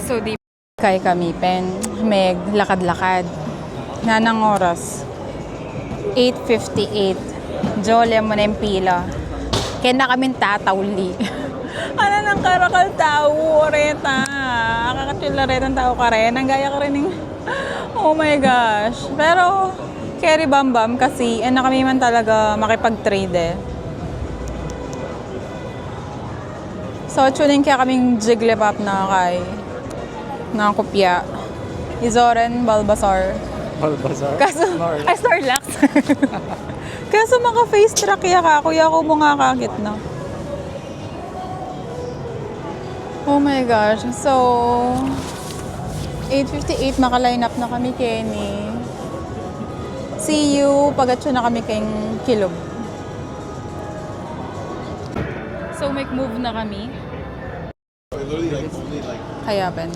So, di kay kami, pen, meg, lakad-lakad. Nanang oras. 8:58. Jole mo na yung pila. Kaya na kaming tatawli. Ano nang karakal tao, reta. Kakatula reta ang tao ka rin. Ang gaya ka rin ng... Oh my gosh. Pero, carry bam kasi na kami man talaga makipag-trade eh. So, tuning kaya kaming Jigglypuff na kay kopya. Izoren Bulbasaur. Balbazar? Kaso, ay, Snorlax. Kaso maka-face track ya ka. Kuya ko mo nga kakit na. Oh my gosh. So, 8:58 maka-line up na kami, Kenny. See you pag-atso na kami kayong Kilog. So, make move na kami. Kaya, Ben.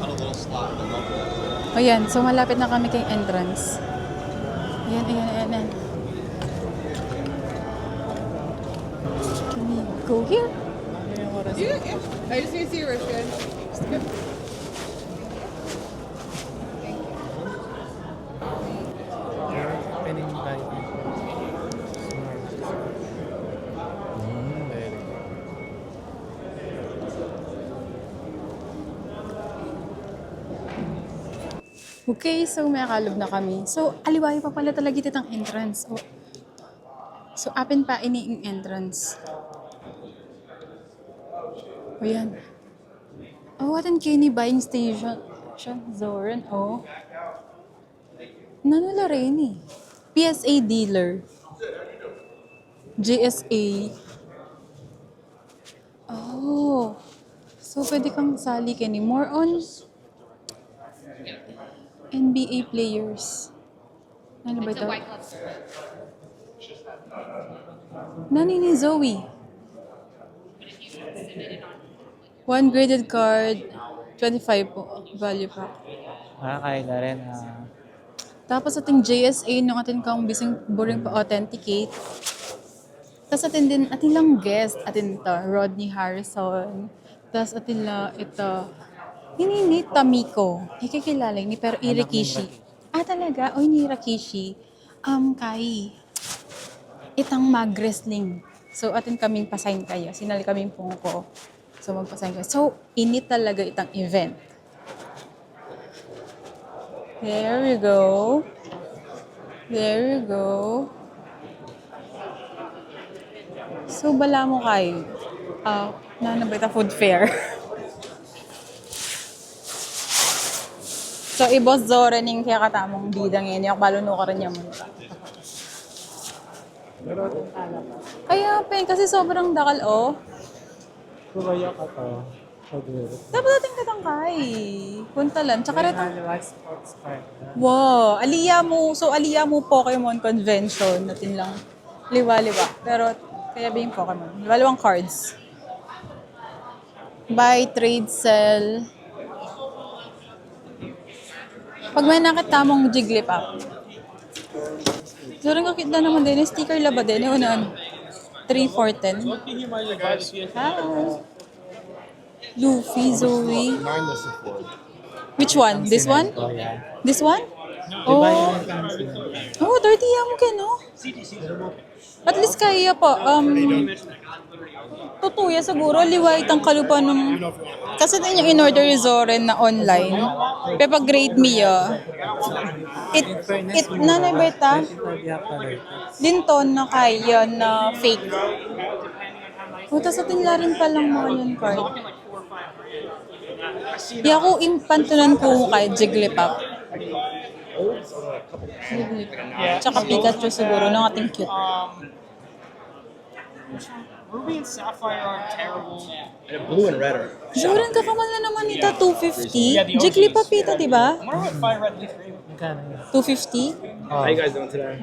O yan, so malapit na kami kay entrance. Ayan. Can we go here? Yeah. I just need to see your wristband. Pinning tayo. Okay, so may akalob na kami. So, aliwayo pa pala talaga dito ang entrance. So apin pa ini yung entrance. O yan. Oh, what an Kenny buying station. Zoran, oh. Nanula rin eh. PSA dealer. GSA. Oh. So, pwede kang sali, Kenny. More on NBA players. Ano ba ito? Nani ni Zoe. One graded card, 25 po. Value pa. Kaya rin. Tapos ating JSA nung atin kang bising boring pa authenticate. Tapos atin lang guest. Atin ito, Rodney Harrison. Tapos atin lang ito, ni Tamiko. Ikikilala ni pero Irikishi. Ah, talaga? Oy, ni Rikishi. Kai. Itang mag-wrestling. So, atin kaming pasign kayo. Sinali kaming pungko. So, magpasign kayo. So, ini talaga itang event. There we go. So, bala mo kayo. Nanabay ta food fair. So, i-boss Zoran yung kaya katamong bidang yun. Yung baluno ka rin yung muna. Kaya, pen, kasi sobrang dakal, oh. Kumaya ka to. Dapat natin katangkay. Punta lang. Tsaka rin Sports card. wow, aliya mo Pokemon Convention. Natin lang liwa-liwa. Pero, kaya ba yung Pokemon? Liwa-liwang cards. Buy, trade, sell. Pag may nakatamong Jigglypuff. So, rin kakita naman din. Sticker laba din. Yung unan. 3, 4, 10. Hi. Luffy, Zoe. Which one? This one? This one? Oh. Oh, 30 mo ka, no? At least kaya po. Tutuya siguro. Liwait ang kalupa ng... Kasi din yung in-order yung Zoren na online. Pero pag grade me, nanay beta? Dinton na kaya na fake. O, tas atin rin palang mga yun card. Di ako impantunan ko kay Jigglypuff. Tsaka Pikachu siguro, nung ating cute. Ruby and Sapphire are terrible. And blue and red are. Zoren, kakamal na naman ito, 250. Jigglypuff ito, di ba? I wonder what Fire Red Leaf Green. 250? How you guys doing today?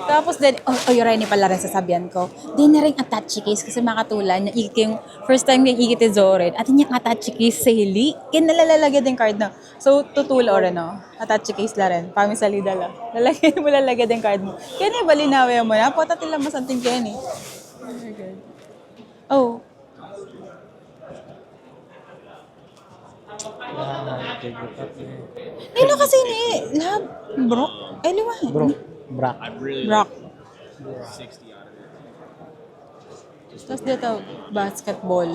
Tapos din, yun rin pala rin sasabihan ko. Din na rin attach case kasi makatulan na yung first time yung ikiti Zoren at yung attach case sa hili. Kaya nalalagay din card na. So, tutulo rin, no? Attach case la rin. Pamisali dala. Lalagay din card mo. Kaya na balinawi mo na. Pota tila masanting kaya ni. Very good. Oh. Jigglypuff eh. Nino kasi ni lab, Brock. Ay, liwan. Bro, Brock. Brock. Tapos dito, basketball.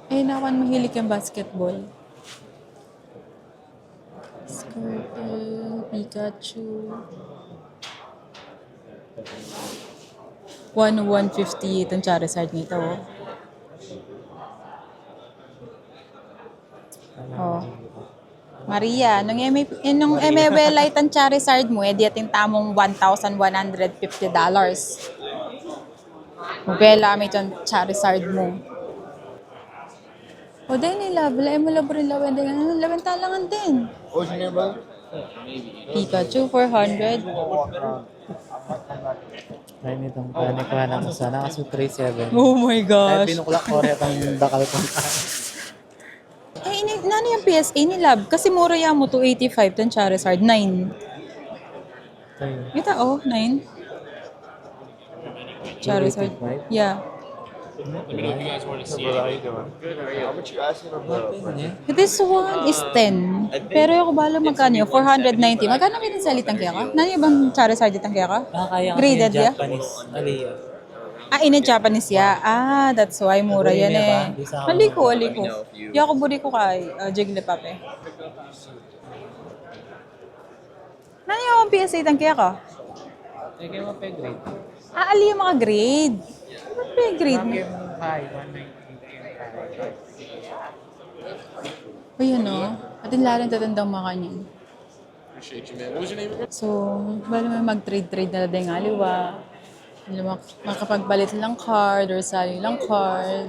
Eh, nakuan mahilig yung basketball. Squirtle, Pikachu. 150 itong Charizard nito. Oh. Maria, nung MW ang Charizard mo, edi ating tamong $1,150. Mabela may itong Charizard mo. O din nila, balay mo labo rin lawan din. Lawan talangan din. What's your name, brother? Pikachu, 400. Ay, nitong panikuha na ko sana kasi 3-7. Oh my Ay, gosh. pinukulak ko rin ang dakal ko. Eh, nano yung PSA ni Lab? Kasi mura yan mo, 285 itong Charizard. 9. Ay, Kita, oh, 9. Charizard. 285? Yeah. How much you asking of the This one is 10. Pero ako bala magkano yun? 490. Magkano kayo salitang kaya ka? Nani bang Charizard itang kaya ka? kaya Graded yung ya? Japanese. Aliyah. Ah, in Japanese ya. Ah, that's why mura yan eh. Haliko. Yako buri ko kay Jigglypuff eh. Nani yung PSA itang kaya ka? Ay, kayo mo pa grade. Ah, ali yung mga grade. Ano ba yung grade mo? High, 190. O yun o. Atin larin tatandang mga kanyan. So, bali may mag-trade na din nga liwa. Makapagbalit lang card or sali lang card.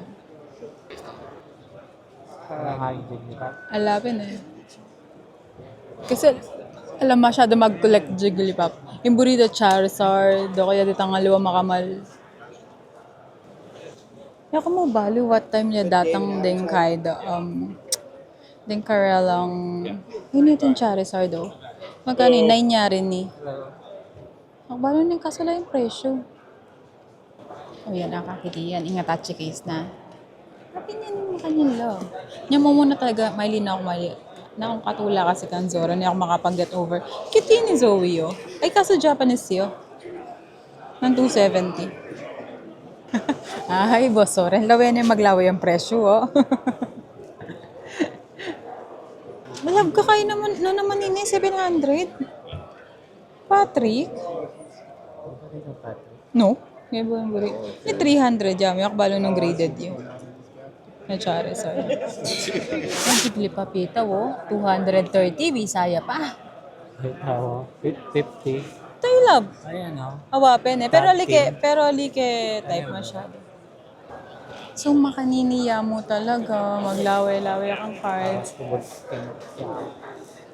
High Jigglypuff. Alapin eh. Kasi alam masyado mag-collect Jigglypuff. Yung burrito Charizard, o kaya ditang aliwa makamal. Yako mo bali what time niya datang din kay din karelang yun itong Charizard oh. Magkano yun? 9 niya rin ni. Ang balo nang kasala yung presyo. O yan, nakakitiyan. Ingat at case na. Happy niya yung kanyang love. Niya mo muna talaga, maili na ako mali. Na akong katula kasi kan Zora, hindi ako makapag-get over. Cute yun ni Zoe oh. Ay kaso Japanese yun. Ng 270. Ay, boss, sorry. Lawin na yung maglaway ang presyo oh. Malab ka kayo naman, no naman ini, 700. Patrick? No. Ngayon ba yung buri? May 300 jam. Yung akbalo ng graded yun. Na Charizard. Ang Jigglypuff ito, oh. 230. Bisaya pa. Ay, tawa. 50. Tayo love. Ayan o. Awapin eh. Pero like type masyado. So, makaniniya mo talaga. Maglaway-laway akong cards.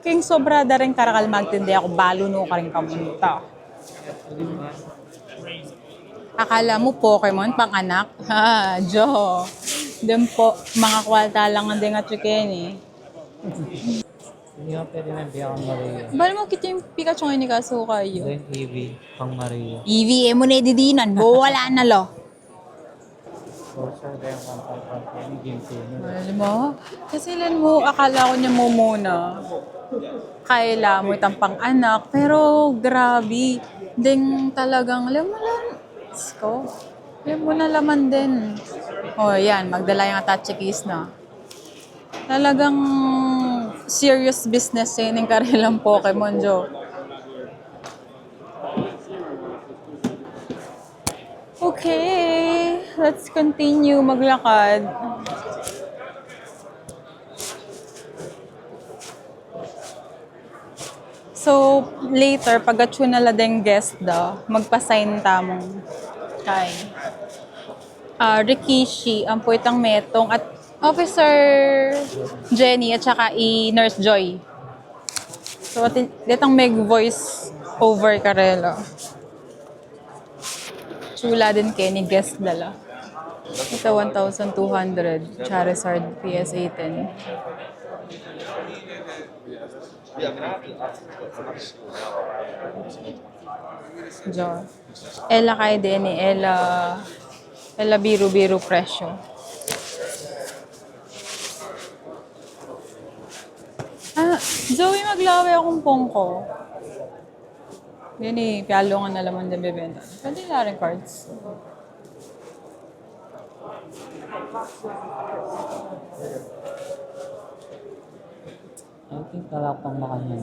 King sobra da rin karakal magtindi ako. Balo no ka rin kamunta. Akala mo Pokemon pang anak? Ha, Jo. Din po, mga kwalta lang ang dinga chicken eh. Hindi ko pwede na biyang Maria. Bali mo kita yung Pikachu ngayon ni kaso kayo. Then EV, pang Maria. EVA mo na didinan. Wala na lo. For sure, then 1.1 game changer. Alam mo, kasi lan mo, akala ko niya mo muna. Kaila mo itang pang anak, pero grabe. Ding talagang, alam mo lang, ko. Alam mo na laman din. O yan, magdala yung attach case na. Talagang serious business yun yung karilang Pokemon, Jo. Okay, let's continue maglakad. So, later, pag na ding guest da, magpa-sign tamong kay Rikishi, ang puwitang metong, at Officer Jenny, at saka Nurse Joy. So, ditang meg voice over karela. Chula din Kenny, guest dala. Ito 1,200, Charizard PSA 10. Jo. Ella kay din ni Ella biru-biru presyo. Zoe, maglaway akong pongko. Yan eh, pialo nga na laman din bebenta. Pwede na rin cards. I think wala pang makanya.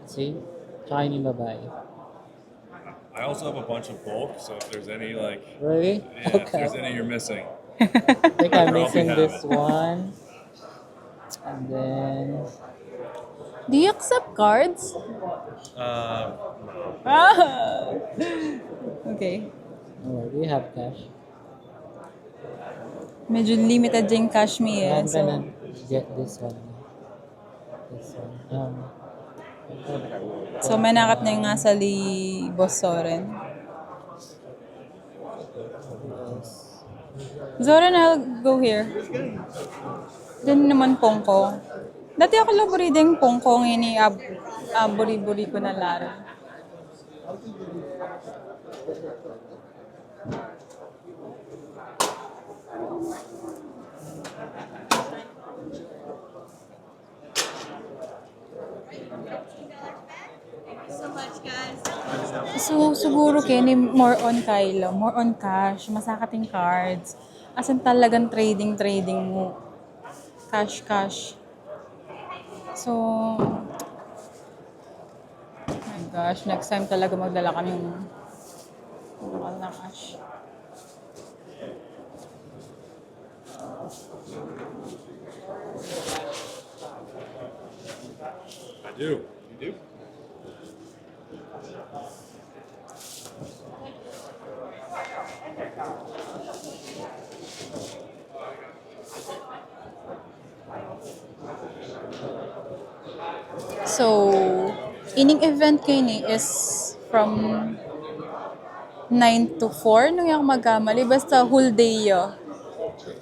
See? Tsaka yun yung babae. I also have a bunch of bulk, so if there's any like, Really? yeah, if there's any you're missing, I think I'm I'll be missing this having. one. And then... Do you accept cards? uh, Ah! Okay. Oh, do you have cash? Medyo limited yung cash me eh. I'm So, gonna get this one. This one. so may nakat na yung nga sa li Boss Soren. Zoren, I'll go here. Then naman pongko. Dati ako labori din pongko ngayon buri-buri ko na laro. So, siguro Kenny, more on Kylo, more on cash, masakating cards. As in talagang trading mo. Cash. So, oh my gosh, next time talaga magdala kami ng lokal na cash. I do. You do? So, ining event kayo ni is from 9 to 4, nung yung magkamali. Basta whole day yun.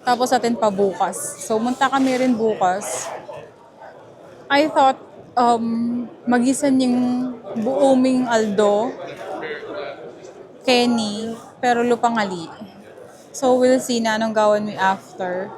Tapos atin pa bukas. So, munta kami rin bukas. I thought, magisan yung buoming Aldo, Kenny, pero lupangali. So, we'll see na anong gawan mi after.